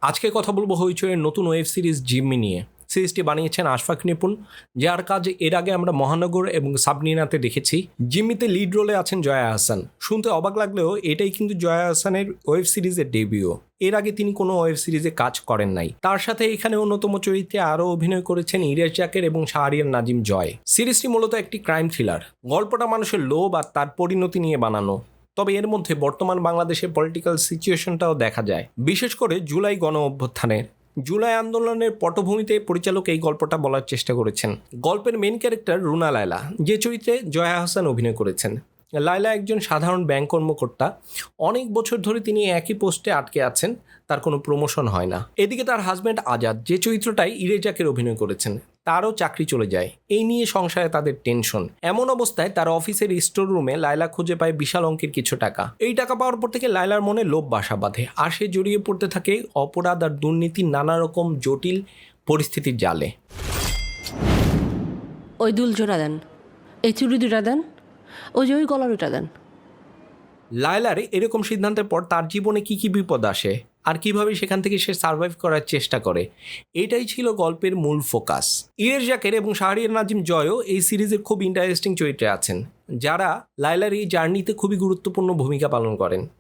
আজকে কথা বলবো হইচইয়ের নতুন ওয়েব সিরিজ জিম্মি নিয়ে। সিরিজটি বানিয়েছেন আশফাক নিপুণ, যার কাজ এর আগে আমরা মহানগর এবং সাবরিনাতে দেখেছি। জিম্মিতে লিড রোলে আছেন জয়া আহসান। শুনতে অবাক লাগলেও এটাই কিন্তু জয়া আহসানের ওয়েব সিরিজের ডেবিউ। এর আগে তিনি কোনো ওয়েব সিরিজে কাজ করেন নাই। তার সাথে এখানে অন্যতম চরিত্রে আরও অভিনয় করেছেন ইরেশ জাকের এবং শাহরিয়ার নাজিম জয়। সিরিজটি মূলত একটি ক্রাইম থ্রিলার। গল্পটা মানুষের লোভ আর তার পরিণতি নিয়ে বানানো। তবে এর মধ্যে বর্তমান বাংলাদেশের পলিটিক্যাল সিচুয়েশনটাও দেখা যায়, বিশেষ করে জুলাই গণ অভ্যুত্থানের। জুলাই আন্দোলনের পটভূমিতে পরিচালক এই গল্পটা বলার চেষ্টা করেছেন। গল্পের মেন ক্যারেক্টার রুনা লায়লা, যে চরিত্রে জয়া আহসান অভিনয় করেছেন। লায়লা একজন সাধারণ ব্যাংক কর্মকর্তা। অনেক বছর ধরে তিনি একই পোস্টে আটকে আছেন, তার কোনো প্রমোশন হয় না। এদিকে তার হাজব্যান্ড আজাদ, যে চরিত্রটাই ইরেশ জাকের অভিনয় করেছেন, তারও চাকরি চলে যায়। এই নিয়ে সংসারে তাদের টেনশন। এমন অবস্থায় তার অফিসের স্টোর রুমে লায়লা খুঁজে পায় বিশাল অঙ্কের কিছু টাকা। এই টাকা পাওয়ার পর থেকে লায়লার মনে লোভ বাসা বাঁধে, আর সে জড়িয়ে পড়তে থাকে অপরাধ আর দুর্নীতির নানা রকম জটিল পরিস্থিতির জালে। ওই দুল জোড়া দেন, এই চুড়ি দুটা দেন, ওই যে ওই গলা দুটা দেন। লায়লার এরকম সিদ্ধান্তের পর তার জীবনে কি কি বিপদ আসে আর কিভাবে সেখান থেকে সে সার্ভাইভ করার চেষ্টা করে, এটাই ছিল গল্পের মূল ফোকাস। ইরেশ জাকের এবং শাহরিয়ার নাজিম জয়ও এই সিরিজের খুব ইন্টারেস্টিং চরিত্রে আছেন, যারা লায়লার এই জার্নিতে খুবই গুরুত্বপূর্ণ ভূমিকা পালন করেন।